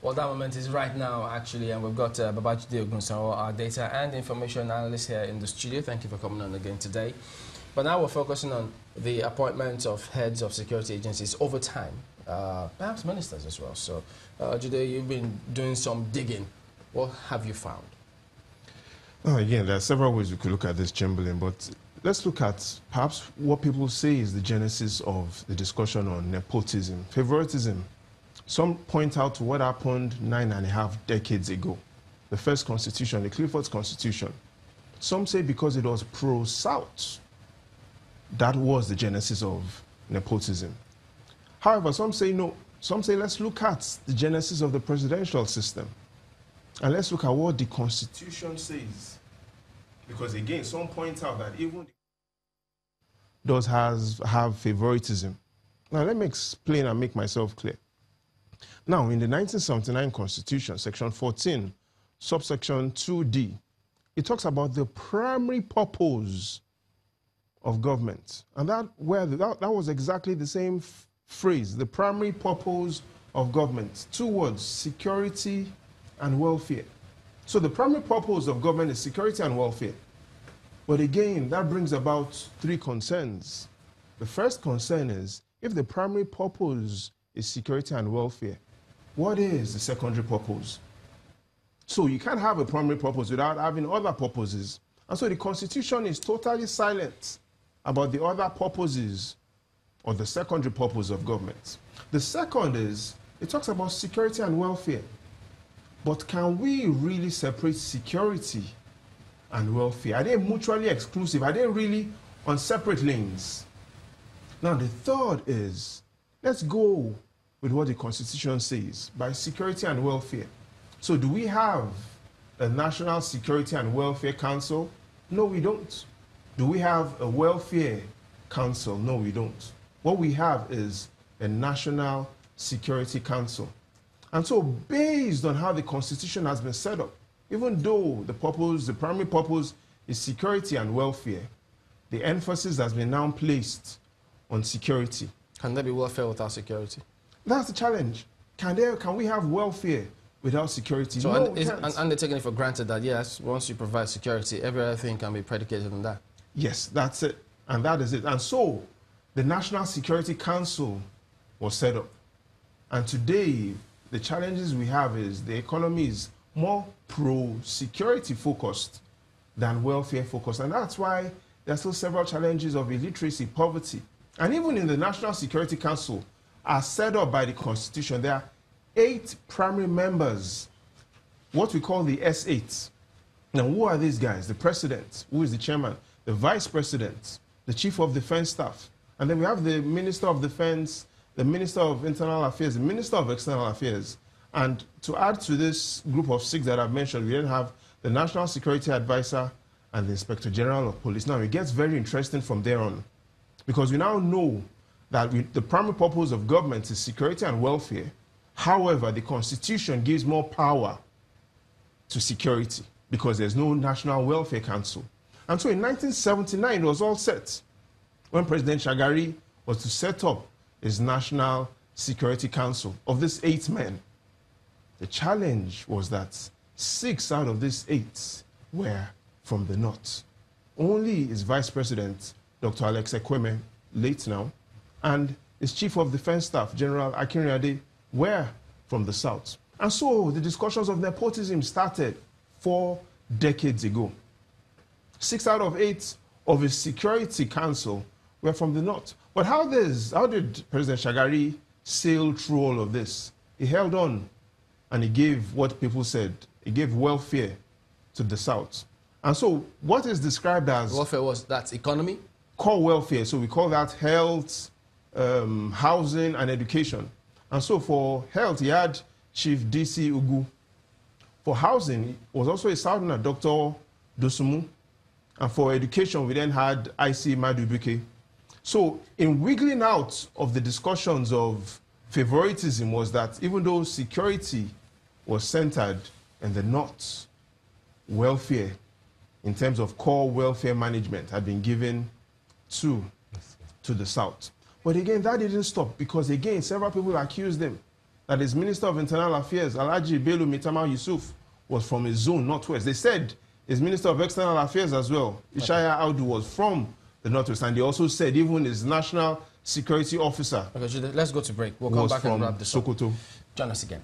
Well, that moment is right now, actually, and we've got Babajide Ogunsanwo, our data and information analyst here in the studio. Thank you for coming on again today. But now we're focusing on the appointment of heads of security agencies over time, perhaps ministers as well. So, Jide, you've been doing some digging. What have you found? Oh, again, there are several ways we could look at this, Chamberlain, but let's look at perhaps what people say is the genesis of the discussion on nepotism, favoritism. Some point out to what happened 9.5 decades ago, the first constitution, the Clifford's Constitution. Some say because it was pro-South, that was the genesis of nepotism. However, some say no. Some say let's look at the genesis of the presidential system. And let's look at what the Constitution says. Because again, some point out that even does have favoritism. Now let me explain and make myself clear. Now, in the 1979 Constitution, Section 14, subsection 2D, it talks about the primary purpose of government. And that was exactly the same phrase, the primary purpose of government. Two words, security and welfare. So the primary purpose of government is security and welfare. But again, that brings about three concerns. The first concern is, if the primary purpose is security and welfare, what is the secondary purpose? So you can't have a primary purpose without having other purposes. And so the Constitution is totally silent about the other purposes or the secondary purpose of government. The second is, it talks about security and welfare. But can we really separate security and welfare? Are they mutually exclusive? Are they really on separate lanes? Now, the third is, let's go with what the Constitution says, by security and welfare. So do we have a National Security and Welfare Council? No, we don't. Do we have a Welfare Council? No, we don't. What we have is a National Security Council. And so based on how the Constitution has been set up, even though the primary purpose is security and welfare, the emphasis has been now placed on security. Can there be welfare without security? That's the challenge. Can we have welfare without security? So no, and they're taking it for granted that, yes, once you provide security, every other thing can be predicated on that. Yes, that's it. And that is it. And so the National Security Council was set up. And today, the challenges we have is the economy is more pro-security focused than welfare focused. And that's why there are still several challenges of illiteracy, poverty. And even in the National Security Council, are set up by the Constitution. There are 8 primary members, what we call the S8. Now, who are these guys? The President, who is the Chairman, the Vice President, the Chief of Defense Staff, and then we have the Minister of Defense, the Minister of Internal Affairs, the Minister of External Affairs. And to add to this group of 6 that I've mentioned, we then have the National Security Advisor and the Inspector General of Police. Now, it gets very interesting from there on, because we now know that the primary purpose of government is security and welfare. However, the Constitution gives more power to security because there's no National Welfare Council. And so in 1979, it was all set when President Shagari was to set up his National Security Council of these 8 men. The challenge was that 6 out of these 8 were from the North. Only his Vice President, Dr. Alex Ekweme, late now, and his Chief of Defense Staff, General Akinrade, were from the South. And so the discussions of nepotism started 4 decades ago. 6 out of 8 of his Security Council were from the North. But how did President Shagari sail through all of this? He held on, and he gave what people said. He gave welfare to the South. And so what is described as... Welfare that's economy? Core welfare. So we call that health, housing, and education. And so for health, he had Chief D.C. Ugu. For housing, it was also a Southerner, Dr. Dosumu. And for education, we then had I.C. Madubuke. So in wiggling out of the discussions of favoritism was that even though security was centered in the North, welfare, in terms of core welfare management, had been given to the South. But again, that didn't stop because, again, several people accused them that his Minister of Internal Affairs, Alhaji Bello Mitama Yusuf, was from a zone, Northwest. They said his Minister of External Affairs as well, Ishaya Audu, was from the Northwest. And they also said even his National Security Officer let's go to break. We'll come back and wrap this up. Sokoto. Join us again.